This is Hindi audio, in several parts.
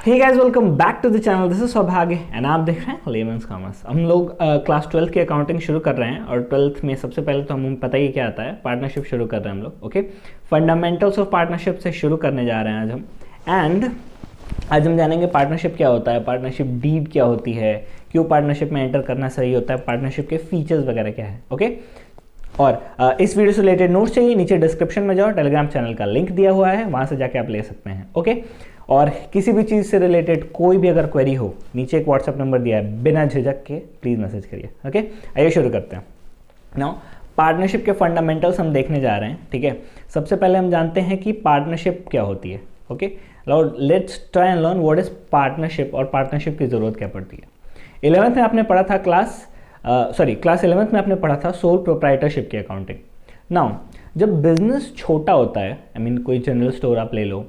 Hey guys, welcome back to the channel. This is Saubhagya and आप देख रहे हैं लेमन्स कॉमर्स। हम लोग क्लास 12th की अकाउंटिंग शुरू कर रहे हैं और 12th में सबसे पहले तो हमें पता ही क्या आता है, पार्टनरशिप शुरू कर रहे हैं हम लोग। ओके, फंडामेंटल्स ऑफ पार्टनरशिप से शुरू करने जा रहे हैं आज हम। एंड आज हम जानेंगे पार्टनरशिप क्या होता है, पार्टनरशिप डीड क्या होती है, क्यों पार्टनरशिप में एंटर करना सही होता है, पार्टनरशिप के फीचर्स वगैरह क्या है। ओके, और इस वीडियो से रिलेटेड नोट्स चाहिए, नीचे डिस्क्रिप्शन में जाओ, टेलीग्राम चैनल का लिंक दिया हुआ है, वहाँ से जाके आप ले सकते हैं। ओके, और किसी भी चीज़ से रिलेटेड कोई भी अगर क्वेरी हो, नीचे एक व्हाट्सएप नंबर दिया है, बिना झिझक के प्लीज़ मैसेज करिए। ओके, आइए शुरू करते हैं। नाउ पार्टनरशिप के फंडामेंटल्स हम देखने जा रहे हैं। ठीक है, सबसे पहले हम जानते हैं कि पार्टनरशिप क्या होती है। Okay, let's try and learn what is partnership और पार्टनरशिप की ज़रूरत क्या पड़ती है। 11th में आपने पढ़ा था क्लास 11th में आपने पढ़ा था सोल प्रोप्राइटरशिप की अकाउंटिंग। नाउ जब बिजनेस छोटा होता है, आई मीन कोई जनरल स्टोर आप ले लो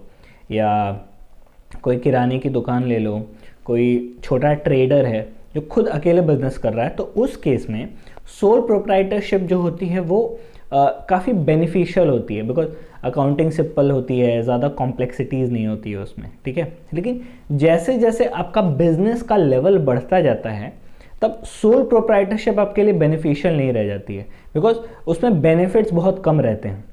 या कोई किराने की दुकान ले लो, कोई छोटा ट्रेडर है जो खुद अकेले बिजनेस कर रहा है, तो उस केस में सोल प्रोप्राइटरशिप जो होती है वो काफ़ी बेनिफिशियल होती है, बिकॉज अकाउंटिंग सिंपल होती है, ज़्यादा कॉम्प्लेक्सिटीज़ नहीं होती है उसमें। ठीक है, लेकिन जैसे जैसे आपका बिजनेस का लेवल बढ़ता जाता है तब सोल प्रोप्राइटरशिप आपके लिए बेनिफिशियल नहीं रह जाती है, बिकॉज उसमें बेनिफिट्स बहुत कम रहते हैं।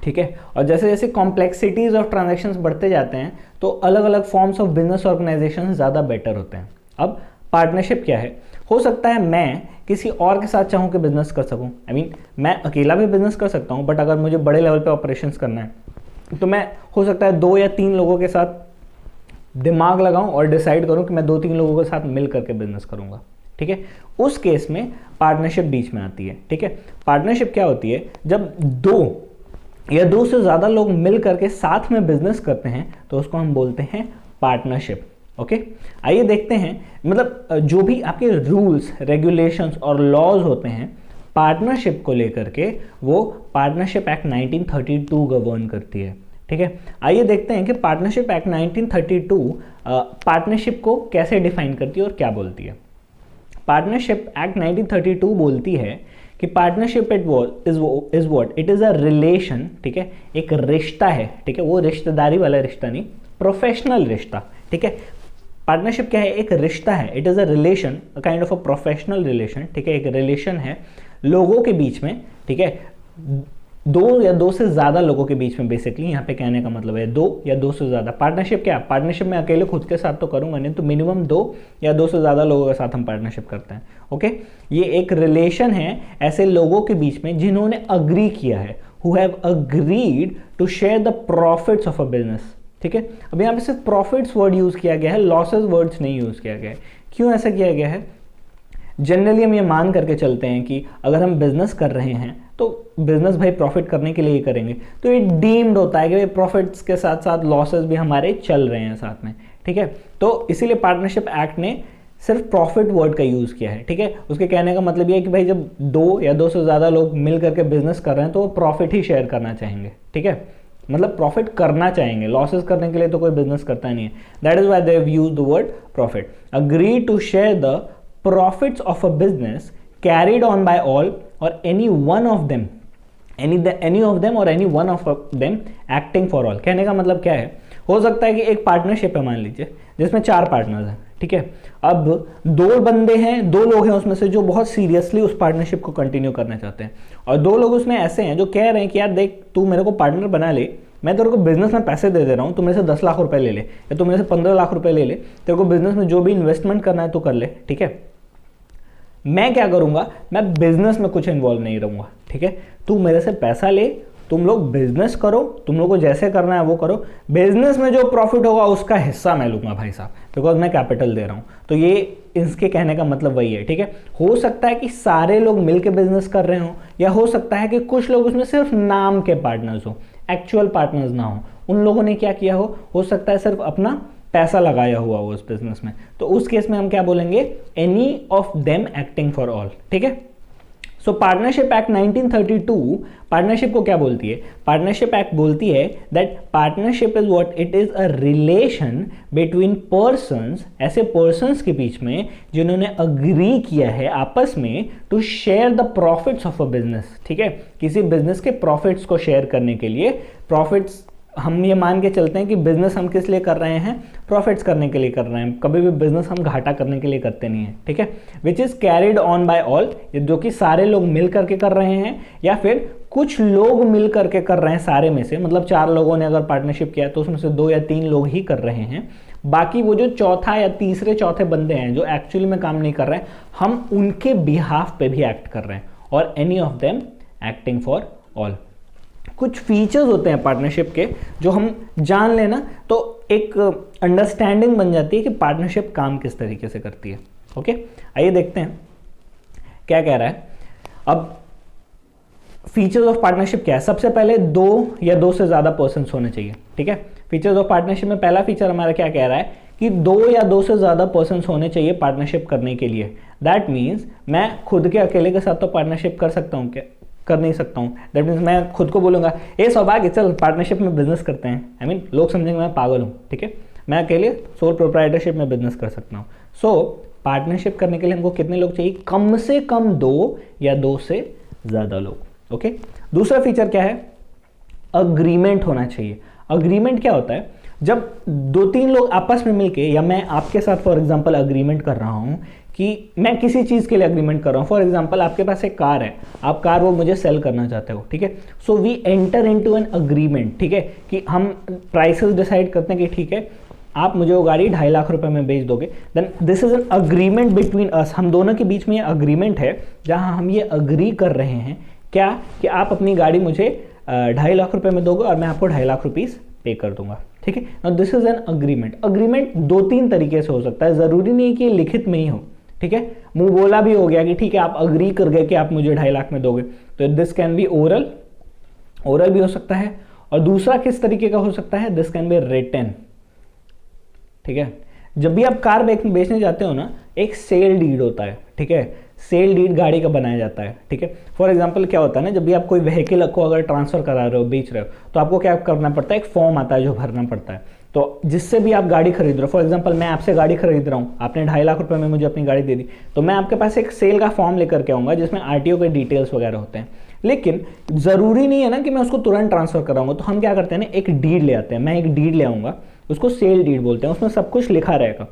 ठीक है, और जैसे जैसे कॉम्प्लेक्सिटीज ऑफ ट्रांजैक्शंस बढ़ते जाते हैं तो अलग अलग फॉर्म्स ऑफ बिजनेस ऑर्गेनाइजेशन ज़्यादा बेटर होते हैं। अब पार्टनरशिप क्या है, हो सकता है मैं किसी और के साथ चाहूँ कि बिजनेस कर सकूँ, आई मीन मैं अकेला भी बिजनेस कर सकता हूँ, बट अगर मुझे बड़े लेवल पे ऑपरेशंस करना है तो मैं हो सकता है 2 या 3 लोगों के साथ दिमाग लगाऊँ और डिसाइड करूँ कि मैं 2-3 लोगों के साथ मिल करके बिजनेस करूँगा। ठीक है, उस केस में पार्टनरशिप बीच में आती है। ठीक है, पार्टनरशिप क्या होती है, जब 2 से ज़्यादा लोग मिल करके साथ में बिजनेस करते हैं तो उसको हम बोलते हैं पार्टनरशिप। ओके, आइए देखते हैं, मतलब जो भी आपके रूल्स रेगुलेशंस और लॉज होते हैं पार्टनरशिप को लेकर के, वो पार्टनरशिप एक्ट 1932 गवर्न करती है। ठीक है, आइए देखते हैं कि पार्टनरशिप एक्ट 1932 पार्टनरशिप को कैसे डिफाइन करती है और क्या बोलती है। पार्टनरशिप एक्ट 1932 बोलती है कि partnership is what it is a relation. ठीक है, एक रिश्ता है। ठीक है, वो रिश्तेदारी वाला रिश्ता नहीं, प्रोफेशनल रिश्ता। ठीक है, पार्टनरशिप क्या है, एक रिश्ता है। It is a relation, a kind of a professional relation. ठीक है, एक रिलेशन है लोगों के बीच में। ठीक है, 2 या 2 से ज़्यादा लोगों के बीच में, बेसिकली यहाँ पे कहने का मतलब है 2 या 2 से ज़्यादा। पार्टनरशिप क्या, पार्टनरशिप में अकेले खुद के साथ तो करूँगा नहीं, तो मिनिमम 2 या 2 से ज़्यादा लोगों के साथ हम पार्टनरशिप करते हैं। ओके, ये एक रिलेशन है ऐसे लोगों के बीच में जिन्होंने अग्री किया है, who have agreed to share the profits of a business. ठीक है, अब यहाँ पे सिर्फ प्रॉफिट्स वर्ड यूज़ किया गया है, लॉसेज वर्ड्स नहीं यूज़ किया गया है। क्यों ऐसा किया गया है, जनरली हम ये मान करके चलते हैं कि अगर हम बिजनेस कर रहे हैं तो बिजनेस भाई प्रॉफिट करने के लिए ही करेंगे, तो ये डीम्ड होता है कि प्रॉफिट्स के साथ साथ लॉसेस भी हमारे चल रहे हैं साथ में। ठीक है, तो इसीलिए पार्टनरशिप एक्ट ने सिर्फ प्रॉफिट वर्ड का यूज़ किया है। ठीक है, उसके कहने का मतलब ये है कि भाई जब 2 या 2 से ज़्यादा लोग मिल करके बिजनेस कर रहे हैं तो वो प्रॉफिट ही शेयर करना चाहेंगे। ठीक है, मतलब प्रॉफिट करना चाहेंगे, लॉसेस करने के लिए तो कोई बिजनेस करता नहीं है। That is why they have used the word profit. Agree to share the profits of a business carried on by all or any one of them or any one of them acting for all। कहने का मतलब क्या है, हो सकता है कि एक पार्टनरशिप है मान लीजिए जिसमें 4 पार्टनर्स हैं। ठीक है, अब 2 बंदे हैं, 2 लोग हैं उसमें से जो बहुत सीरियसली उस पार्टनरशिप को कंटिन्यू करना चाहते हैं, और 2 लोग उसमें ऐसे हैं जो कह रहे हैं कि यार देख, तू मेरे को पार्टनर बना ले, मैं तेरे को बिजनेस में पैसे दे रहा हूँ, तू मेरे से 10 लाख रुपए ले ले या तू मेरे से 15 लाख रुपए ले ले, तेरे को बिजनेस में जो भी इन्वेस्टमेंट करना है तो कर ले। ठीक है, मैं क्या करूंगा, मैं बिजनेस में कुछ इन्वॉल्व नहीं रहूंगा। ठीक है, तू मेरे से पैसा ले, तुम लोग बिजनेस करो, तुम लोग को जैसे करना है वो करो, बिजनेस में जो प्रॉफिट होगा उसका हिस्सा मैं लूंगा भाई साहब, बिकॉज मैं कैपिटल दे रहा हूं। तो ये इसके कहने का मतलब वही है। ठीक है, हो सकता है कि सारे लोग मिलकर बिजनेस कर रहे हो, या हो सकता है कि कुछ लोग उसमें सिर्फ नाम के पार्टनर्स हो, एक्चुअल पार्टनर्स ना हो। उन लोगों ने क्या किया हो सकता है सिर्फ अपना पैसा लगाया हुआ हो उस बिजनेस में, तो उस केस में हम क्या बोलेंगे, any of them acting for all. ठीक है, सो पार्टनरशिप एक्ट 1932 पार्टनरशिप को क्या बोलती है, पार्टनरशिप एक्ट बोलती है that partnership is what it is a relation between persons, ऐसे पर्सन्स के बीच में जिन्होंने अग्री किया है आपस में to share the profits of a business. ठीक है, किसी बिजनेस के प्रॉफिट्स को शेयर करने के लिए, प्रॉफिट्स हम ये मान के चलते हैं कि बिजनेस हम किस लिए कर रहे हैं, प्रॉफिट्स करने के लिए कर रहे हैं, कभी भी बिजनेस हम घाटा करने के लिए करते नहीं है, ठीक है। Which is carried on by all, जो कि सारे लोग मिल करके कर रहे हैं या फिर कुछ लोग मिल करके कर रहे हैं सारे में से, मतलब 4 लोगों ने अगर पार्टनरशिप किया तो उसमें से 2 या 3 लोग ही कर रहे हैं, बाकी वो जो चौथा या तीसरे चौथे बंदे हैं जो एक्चुअली में काम नहीं कर रहे हैं, हम उनके बिहाफ पे भी एक्ट कर रहे हैं, और any of them acting for all. कुछ फीचर्स होते हैं पार्टनरशिप के जो हम जान लेना तो एक अंडरस्टैंडिंग बन जाती है कि पार्टनरशिप काम किस तरीके से करती है। ओके, आइए देखते हैं क्या कह रहा है। अब फीचर्स ऑफ पार्टनरशिप क्या है? सबसे पहले 2 या 2 से ज़्यादा पर्सन्स होने चाहिए, ठीक है। फीचर्स ऑफ पार्टनरशिप में पहला फीचर हमारा क्या कह रहा है कि 2 या 2 से ज़्यादा पर्सन्स होने चाहिए पार्टनरशिप करने के लिए। दैट मीन्स मैं खुद के अकेले के साथ तो पार्टनरशिप कर सकता हूँ क्या? कर नहीं सकता हूँ। दैट मीन्स मैं खुद को बोलूँगा ए सौभाग्य चल पार्टनरशिप में बिजनेस करते हैं, आई मीन लोग समझेंगे मैं पागल हूँ, ठीक है। मैं अकेले सोल प्रोप्राइटरशिप में बिजनेस कर सकता हूँ। सो पार्टनरशिप करने के लिए हमको कितने लोग चाहिए? कम से कम 2 या 2 से ज़्यादा लोग। ओके, दूसरा फीचर क्या है? अग्रीमेंट होना चाहिए। अग्रीमेंट क्या होता है? जब 2-3 लोग आपस में मिलके, या मैं आपके साथ फॉर एग्जांपल अग्रीमेंट कर रहा हूँ कि मैं किसी चीज़ के लिए अग्रीमेंट कर रहा हूँ। फॉर एग्जांपल आपके पास एक कार है, आप कार वो मुझे सेल करना चाहते हो, ठीक है। So we enter into an agreement, ठीक है, कि हम प्राइसेस डिसाइड करते हैं कि ठीक है आप मुझे वो गाड़ी 2.5 लाख रुपए में बेच दोगे। Then this is an agreement between us, हम दोनों के बीच में ये अग्रीमेंट है जहाँ हम ये अग्री कर रहे हैं क्या कि आप अपनी गाड़ी मुझे 2.5 लाख रुपए में दोगे और मैं आपको 2.5 लाख रुपीस पे कर दूंगा, ठीक है। Now this is an agreement. Agreement 2-3 तरीके से हो सकता है, जरूरी नहीं है कि लिखित में ही हो, ठीक है। मुंह बोला भी हो गया कि ठीक है आप अग्री कर गए कि आप मुझे 2.5 लाख में दोगे, तो this can be oral, oral भी हो सकता है। और दूसरा किस तरीके का हो सकता है? दिस कैन बी रिटन, ठीक है। जब भी आप कार बेचने जाते हो ना, एक सेल डीड होता है, ठीक है। सेल डीड गाड़ी का बनाया जाता है, ठीक है। फॉर एग्जांपल क्या होता है ना, जब भी आप कोई व्हीकल को अगर ट्रांसफर करा रहे हो, बेच रहे हो, तो आपको क्या करना पड़ता है? एक फॉर्म आता है जो भरना पड़ता है। तो जिससे भी आप गाड़ी खरीद रहे हो, फॉर एग्जांपल मैं आपसे गाड़ी खरीद रहा हूँ, आपने 2.5 लाख रुपए में मुझे अपनी गाड़ी दे दी, तो मैं आपके पास एक सेल का फॉर्म लेकर के आऊँगा जिसमें आरटीओ के डिटेल्स वगैरह होते हैं। लेकिन ज़रूरी नहीं है ना कि मैं उसको तुरंत ट्रांसफर कराऊंगा, तो हम क्या करते हैं ना, एक डीड ले आते हैं। मैं एक डीड ले आऊँगा, उसको सेल डीड बोलते हैं। उसमें सब कुछ लिखा रहेगा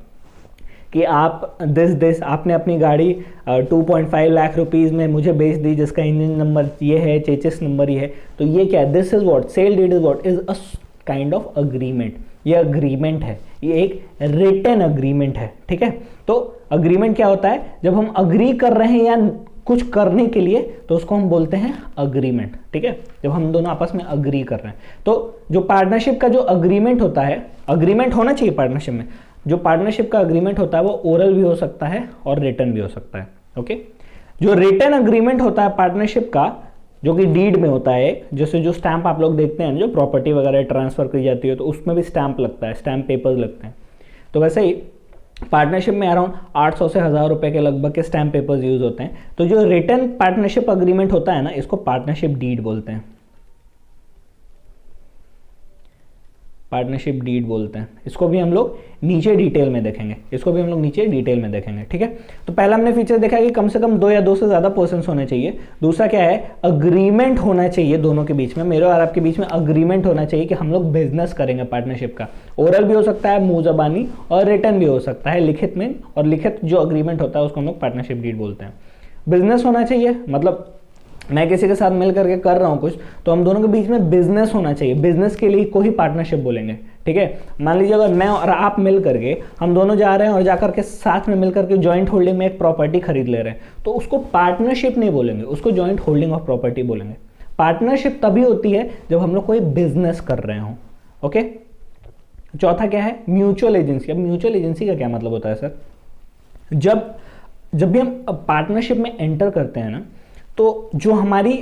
कि आप दिस आपने अपनी गाड़ी 2.5 लाख रुपीज़ में मुझे बेच दी, जिसका इंजन नंबर ये है, चेचिस नंबर ये है। तो ये क्या है? This is what sale deed is what is a kind of agreement. ये अग्रीमेंट है, ये एक रिटन अग्रीमेंट है, ठीक है। तो अग्रीमेंट क्या होता है? जब हम अग्री कर रहे हैं या कुछ करने के लिए, तो उसको हम बोलते हैं अग्रीमेंट, ठीक है। जब हम दोनों आपस में अग्री कर रहे हैं, तो जो पार्टनरशिप का जो अग्रीमेंट होता है, अग्रीमेंट होना चाहिए पार्टनरशिप में। जो पार्टनरशिप का अग्रीमेंट होता है वो ओरल भी हो सकता है और रिटन भी हो सकता है, ओके। जो रिटन अग्रीमेंट होता है पार्टनरशिप का, जो कि डीड में होता है, जैसे जो स्टैंप आप लोग देखते हैं, जो प्रॉपर्टी वगैरह ट्रांसफर की जाती है तो उसमें भी स्टैंप लगता है, स्टैंप पेपर्स लगते हैं। तो वैसे ही पार्टनरशिप में अराउंड 800 से 1000 रुपए के लगभग के स्टैंप पेपर्स यूज होते हैं। तो जो रिटन पार्टनरशिप अग्रीमेंट होता है ना, इसको पार्टनरशिप डीड बोलते हैं। पार्टनरशिप डीड बोलते हैं। इसको भी हम लोग नीचे डिटेल में देखेंगे, ठीक है। तो पहला हमने फीचर देखा है कि कम से कम 2 या 2 से ज़्यादा पर्सन्स होने चाहिए। दूसरा क्या है? अग्रीमेंट होना चाहिए दोनों के बीच में, मेरे और आपके बीच में अग्रीमेंट होना चाहिए कि हम लोग बिजनेस करेंगे पार्टनरशिप का। ओरल भी हो सकता है, मुंह ज़बानी, और रिटन भी हो सकता है, लिखित में। और लिखित जो अग्रीमेंट होता है उसको हम लोग पार्टनरशिप डीड बोलते हैं। बिजनेस होना चाहिए, मतलब मैं किसी के साथ मिल करके कर रहा हूँ कुछ, तो हम दोनों के बीच में बिजनेस होना चाहिए। बिजनेस के लिए को ही पार्टनरशिप बोलेंगे, ठीक है। मान लीजिए अगर मैं और आप मिल करके, हम दोनों जा रहे हैं और जाकर के साथ में मिल करके जॉइंट होल्डिंग में एक प्रॉपर्टी खरीद ले रहे हैं, तो उसको पार्टनरशिप नहीं बोलेंगे, उसको जॉइंट होल्डिंग ऑफ प्रॉपर्टी बोलेंगे। पार्टनरशिप तभी होती है जब हम लोग कोई बिजनेस कर रहे हों, ओके। चौथा क्या है? Mutual agency. अब म्यूचुअल एजेंसी का क्या मतलब होता है सर? जब भी हम पार्टनरशिप में एंटर करते हैं ना, तो जो हमारी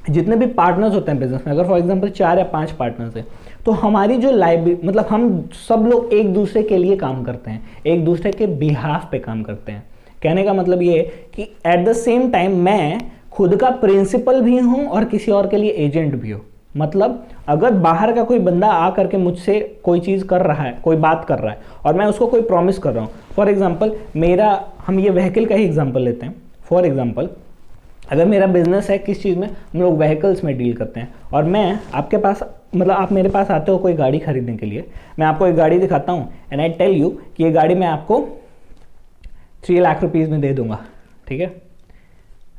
जितने भी पार्टनर्स होते हैं बिजनेस में, अगर फॉर एग्जांपल 4 या 5 पार्टनर्स हैं, तो हमारी जो लाइबिलिटी, मतलब हम सब लोग एक दूसरे के लिए काम करते हैं, एक दूसरे के बिहाफ पे काम करते हैं। कहने का मतलब ये है कि एट द सेम टाइम मैं खुद का प्रिंसिपल भी हूँ और किसी और के लिए एजेंट भी हूँ। मतलब अगर बाहर का कोई बंदा आ करके मुझसे कोई चीज़ कर रहा है, कोई बात कर रहा है, और मैं उसको कोई प्रॉमिस कर रहा हूँ, फॉर एग्जाम्पल हम ये व्हीकल का ही एग्जाम्पल लेते हैं। फॉर एग्जाम्पल अगर मेरा बिजनेस है किस चीज़ में, हम लोग व्हीकल्स में डील करते हैं, और मैं आपके पास मतलब आप मेरे पास आते हो कोई गाड़ी खरीदने के लिए, मैं आपको एक गाड़ी दिखाता हूँ एंड आई टेल यू कि ये गाड़ी मैं आपको 3 लाख रुपीज़ में दे दूंगा, ठीक है।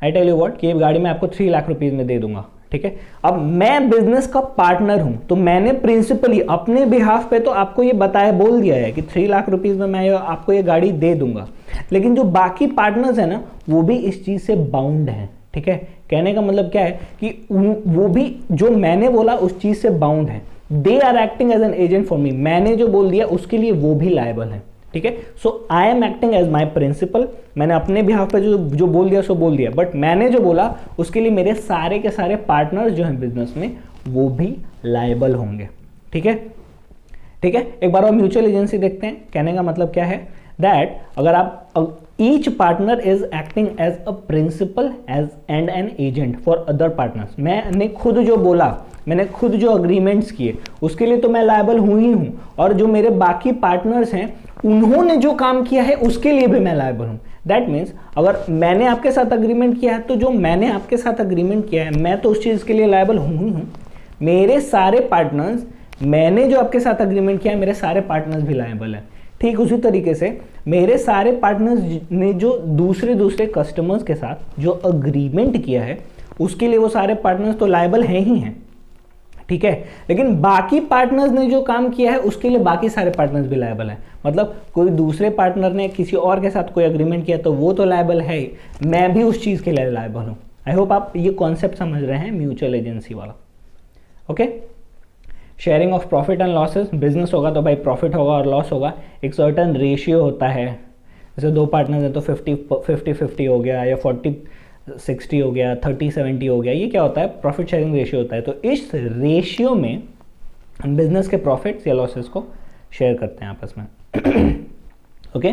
आई टेल यू व्हाट कि ये गाड़ी मैं आपको 3 लाख रुपीज़ में दे दूंगा, ठीक है। अब मैं बिजनेस का पार्टनर हूं, तो मैंने प्रिंसिपली अपने बिहाफ पे तो आपको ये बताया, बोल दिया है कि 3 लाख रुपीज़ में मैं आपको ये गाड़ी दे दूंगा, लेकिन जो बाकी पार्टनर्स है ना वो भी इस चीज़ से बाउंड हैं, ठीक है। कहने का मतलब क्या है कि वो भी जो मैंने बोला उस चीज़ से बाउंड है, they are acting as an agent for me, मैंने जो बोल दिया उसके लिए वो भी लायबल है, ठीक है। So I am acting as my principal, मैंने अपने बिहाफ पे जो बोल दिया सो बोल दिया, बट मैंने जो बोला उसके लिए मेरे सारे के सारे पार्टनर्स जो हैं बिजनेस में वो भी लायबल होंगे, ठीक है, ठीक है। एक बार और म्यूचुअल एजेंसी देखते हैं। कहने का मतलब क्या है दैट अगर आप each partner is acting as a principal as and an agent for other partners, मैंने खुद जो बोला, मैंने खुद जो अग्रीमेंट्स किए उसके लिए तो मैं लायबल हूं ही हूं, और जो मेरे बाकी पार्टनर्स हैं उन्होंने जो काम किया है उसके लिए भी मैं लायबल हूं। दैट मीन्स अगर मैंने आपके साथ अग्रीमेंट किया है तो जो मैंने आपके साथ अग्रीमेंट किया है मैं तो उस चीज़ के लिए लायबल हूं ही हूं। मेरे सारे पार्टनर्स, मैंने जो आपके साथ अग्रीमेंट किया है मेरे सारे पार्टनर्स भी लायबल हैं। ठीक उसी तरीके से मेरे सारे पार्टनर्स ने जो दूसरे कस्टमर्स के साथ जो अग्रीमेंट किया है उसके लिए वो सारे पार्टनर्स तो लायबल हैं ही हैं, ठीक है। लेकिन बाकी पार्टनर्स ने जो काम किया है उसके लिए बाकी सारे पार्टनर्स भी लायबल हैं। मतलब कोई दूसरे पार्टनर ने किसी और के साथ कोई अग्रीमेंट किया तो वो तो लायबल है ही, मैं भी उस चीज़ के लिए लायबल हूँ। आई होप आप ये कॉन्सेप्ट समझ रहे हैं म्यूचुअल एजेंसी वाला। Okay, sharing of profit and losses, business होगा तो भाई प्रॉफिट होगा और लॉस होगा, एक सर्टन रेशियो होता है। जैसे 2 पार्टनर्स हैं तो 50-50 हो गया, या 40-60 हो गया, 30-70 हो गया, ये क्या होता है, प्रॉफिट शेयरिंग रेशियो होता है। तो इस रेशियो में हम बिजनेस के प्रॉफिट्स या लॉसेस को शेयर करते हैं आपस में। Okay,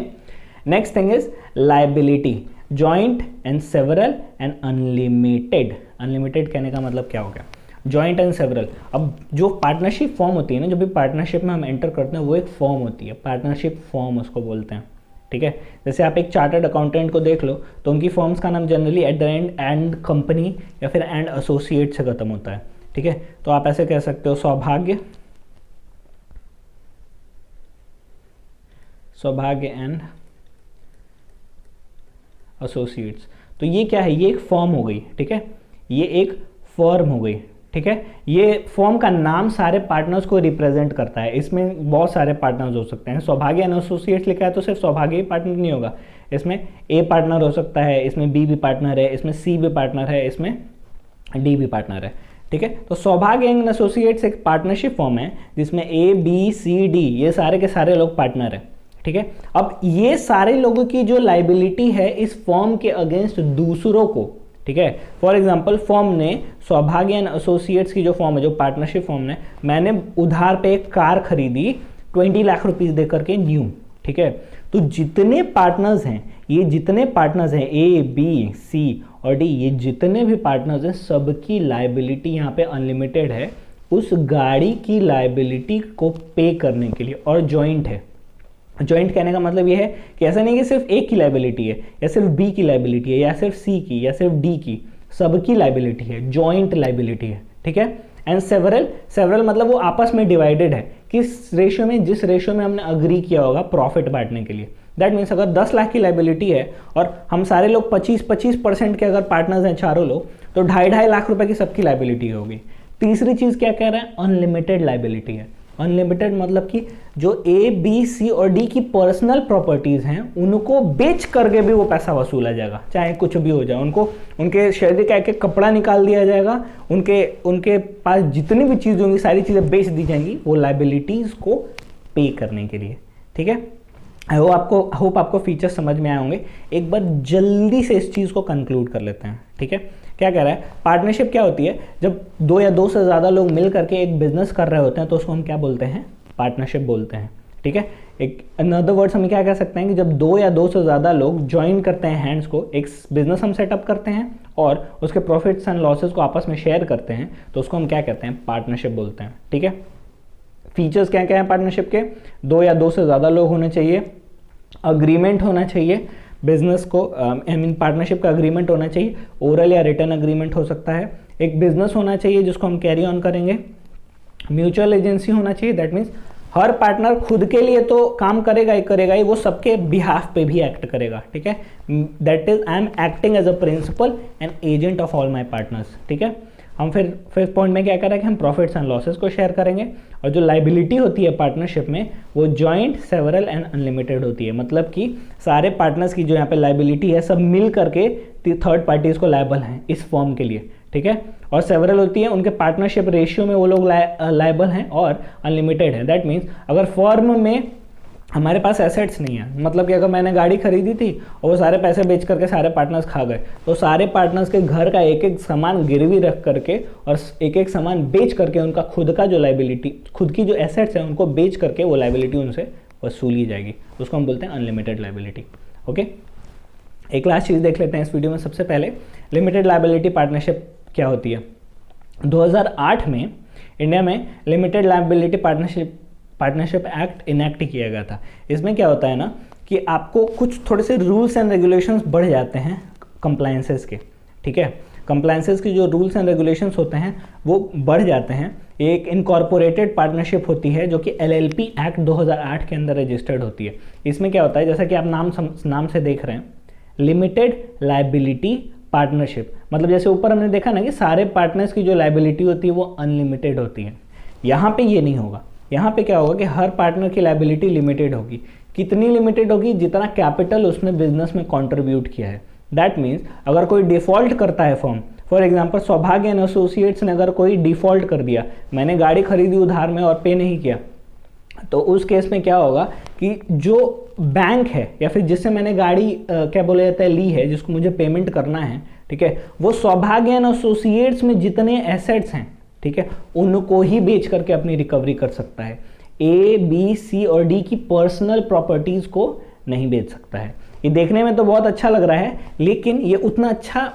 next thing is liability, joint and several and unlimited. Unlimited कहने का मतलब क्या हो गया, जॉइंट एंड सेवरल। अब जो पार्टनरशिप फॉर्म होती है ना, जब भी पार्टनरशिप में हम एंटर करते हैं वो एक फॉर्म होती है, पार्टनरशिप फॉर्म उसको बोलते हैं, ठीक है। जैसे आप एक चार्टर्ड अकाउंटेंट को देख लो तो उनकी फॉर्म्स का नाम generally at the end company या फिर एंड एसोसिएट से खत्म होता है, ठीक है। तो आप ऐसे कह सकते हो सौभाग्य एंड एसोसिएट्स। तो ये क्या है, ये एक फॉर्म हो गई, ठीक है, ये एक फर्म हो गई, ठीक है। ये फॉर्म का नाम सारे पार्टनर्स को रिप्रेजेंट करता है, इसमें बहुत सारे पार्टनर्स हो सकते हैं। सौभाग्य एंड एसोसिएट्स लिखा है तो सिर्फ सौभाग्य ही पार्टनर नहीं होगा, इसमें ए पार्टनर हो सकता है, इसमें बी भी पार्टनर है, इसमें सी भी पार्टनर है, इसमें डी भी पार्टनर है, ठीक है। तो सौभाग्य एंड एसोसिएट्स एक पार्टनरशिप फॉर्म है जिसमें ए बी सी डी ये सारे के सारे लोग पार्टनर हैं, ठीक है। अब ये सारे लोगों की जो लाइबिलिटी है इस फॉर्म के अगेंस्ट दूसरों को, ठीक है। फॉर एग्जाम्पल फॉर्म ने सौभाग्य एंड एसोसिएट्स की जो फॉर्म है, जो पार्टनरशिप फॉर्म ने, मैंने उधार पे एक कार खरीदी 20 लाख रुपीस दे करके न्यू, ठीक है। तो जितने पार्टनर्स हैं, ये जितने पार्टनर्स हैं ए बी सी और डी, ये जितने भी पार्टनर्स हैं सबकी लाइबिलिटी यहाँ पे अनलिमिटेड है उस गाड़ी की लाइबिलिटी को पे करने के लिए, और जॉइंट है। जॉइंट कहने का मतलब ये है कि ऐसा नहीं कि सिर्फ ए की लाइबिलिटी है या सिर्फ बी की लाइबिलिटी है या सिर्फ सी की या सिर्फ डी की, सबकी लाइबिलिटी है, जॉइंट लाइबिलिटी है, ठीक है। एंड सेवरल मतलब वो आपस में डिवाइडेड है, किस रेशियो में, जिस रेशियो में हमने अग्री किया होगा प्रॉफिट बांटने के लिए। दैट मीन्स अगर 10 लाख की लाइबिलिटी है और हम सारे लोग 25% के अगर पार्टनर्स हैं चारों लोग, तो 2.5 लाख रुपए की सबकी लाइबिलिटी होगी। तीसरी चीज क्या कह रहा है, अनलिमिटेड लाइबिलिटी है। अनलिमिटेड मतलब कि जो ए बी सी और डी की पर्सनल प्रॉपर्टीज हैं उनको बेच करके भी वो पैसा वसूला जाएगा, चाहे कुछ भी हो जाए। उनको उनके शरीर का एक कपड़ा निकाल दिया जाएगा, उनके पास जितनी भी चीज़ होंगी सारी चीज़ें बेच दी जाएंगी वो लाइबिलिटीज को पे करने के लिए, ठीक है। आई होप आपको फीचर्स समझ में आए होंगे। एक बार जल्दी से इस चीज़ को कंक्लूड कर लेते हैं, ठीक है। क्या कह रहा है, पार्टनरशिप क्या होती है, जब 2 या 2 से ज़्यादा लोग मिल करके एक बिजनेस कर रहे होते हैं तो उसको हम क्या बोलते हैं, पार्टनरशिप बोलते हैं, ठीक है। एक अनदर वर्ड्स हम क्या कह सकते हैं कि जब 2 या 2 से ज़्यादा लोग ज्वाइन करते हैं हैंड्स को, एक बिजनेस हम सेटअप करते हैं और उसके प्रॉफिट्स एंड लॉसेस को आपस में शेयर करते हैं, तो उसको हम क्या कहते हैं, पार्टनरशिप बोलते हैं, ठीक है। फीचर्स क्या क्या हैं पार्टनरशिप के, 2 या 2 से ज़्यादा लोग होने चाहिए, अग्रीमेंट होना चाहिए, बिजनेस को आई मीन पार्टनरशिप का अग्रीमेंट होना चाहिए, ओरल या रिटर्न अग्रीमेंट हो सकता है, एक बिजनेस होना चाहिए जिसको हम कैरी ऑन करेंगे, म्यूचुअल एजेंसी होना चाहिए, दैट मीन्स हर पार्टनर खुद के लिए तो काम करेगा ही, वो सबके बिहाफ पे भी एक्ट करेगा, ठीक है। That is I am acting as a principal and agent of all my partners, ठीक है। हम फिर फिफ्थ पॉइंट में क्या करें कि हम प्रॉफिट्स एंड लॉसेस को शेयर करेंगे, और जो लाइबिलिटी होती है पार्टनरशिप में वो जॉइंट, सेवरल एंड अनलिमिटेड होती है। मतलब कि सारे पार्टनर्स की जो यहाँ पे लाइबिलिटी है सब मिल करके थर्ड पार्टीज को लायबल हैं इस फॉर्म के लिए, ठीक है। और सेवरल होती है, उनके पार्टनरशिप रेशियो में वो लोग लायबल हैं, और अनलिमिटेड है, दैट मीन्स अगर फर्म में हमारे पास एसेट्स नहीं है, मतलब कि अगर मैंने गाड़ी खरीदी थी और वो सारे पैसे बेच करके सारे पार्टनर्स खा गए, तो सारे पार्टनर्स के घर का एक एक सामान गिरवी रख करके और एक एक सामान बेच करके उनका खुद का जो लाइबिलिटी, खुद की जो एसेट्स हैं उनको बेच करके वो लाइबिलिटी उनसे वसूली जाएगी, उसको हम बोलते हैं अनलिमिटेड लाइबिलिटी, ओके। एक लास्ट चीज़ देख लेते हैं इस वीडियो में। सबसे पहले लिमिटेड लाइबिलिटी पार्टनरशिप क्या होती है। 2008 में इंडिया में limited liability partnership act enact किया गया था। इसमें क्या होता है ना कि आपको कुछ थोड़े से रूल्स एंड रेगुलेशंस बढ़ जाते हैं कंप्लायंसेस के, ठीक है। कंप्लायंसेस के जो रूल्स एंड रेगुलेशंस होते हैं वो बढ़ जाते हैं। एक इनकॉर्पोरेटेड पार्टनरशिप होती है जो कि LLP एक्ट 2008 के अंदर रजिस्टर्ड होती है। इसमें क्या होता है, जैसा कि आप नाम से देख रहे हैं, लिमिटेड लाइबिलिटी पार्टनरशिप, मतलब जैसे ऊपर हमने देखा ना कि सारे पार्टनर्स की जो लाइबिलिटी होती है वो अनलिमिटेड होती है। यहाँ पे ये नहीं होगा। यहाँ पे क्या होगा कि हर पार्टनर की लाइबिलिटी लिमिटेड होगी। कितनी लिमिटेड होगी? जितना कैपिटल उसने बिजनेस में कंट्रीब्यूट किया है। दैट मीन्स अगर कोई डिफॉल्ट करता है फर्म, फॉर एग्जांपल सौभाग्य एंड एसोसिएट्स ने अगर कोई डिफॉल्ट कर दिया, मैंने गाड़ी खरीदी उधार में और पे नहीं किया, तो उस केस में क्या होगा कि जो बैंक है या फिर जिससे मैंने गाड़ी क्या बोला जाता है ली है, जिसको मुझे पेमेंट करना है, ठीक है, वो सौभाग्य एंड एसोसिएट्स में जितने एसेट्स हैं, ठीक है, उनको ही बेच करके अपनी रिकवरी कर सकता है। A, B, C और D की पर्सनल प्रॉपर्टीज को नहीं बेच सकता है। ये देखने में तो बहुत अच्छा लग रहा है, लेकिन ये उतना अच्छा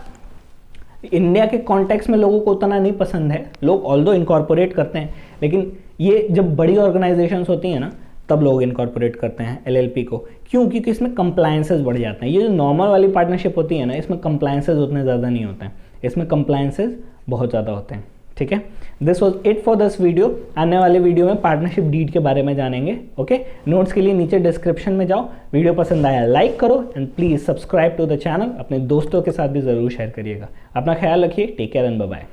इंडिया के कॉन्टेक्स्ट में लोगों को उतना नहीं पसंद है। लोग ऑल्दो इनकॉर्पोरेट करते हैं, लेकिन ये जब बड़ी ऑर्गेनाइजेशंस होती हैं ना, तब लोग इनकॉर्पोरेट करते हैं LLP को। क्यों? क्योंकि इसमें कंप्लायंसेस बढ़ जाते हैं। ये जो नॉर्मल वाली पार्टनरशिप होती है ना, इसमें कंप्लायंसेस उतने ज़्यादा नहीं होते हैं, इसमें कंप्लायंसेस बहुत ज़्यादा होते हैं, ठीक है। This was it for this video. आने वाले वीडियो में पार्टनरशिप डीड के बारे में जानेंगे, ओके। नोट्स के लिए नीचे डिस्क्रिप्शन में जाओ। वीडियो पसंद आया लाइक करो and please subscribe to the channel. अपने दोस्तों के साथ भी ज़रूर शेयर करिएगा। अपना ख्याल रखिए। Take care and bye bye.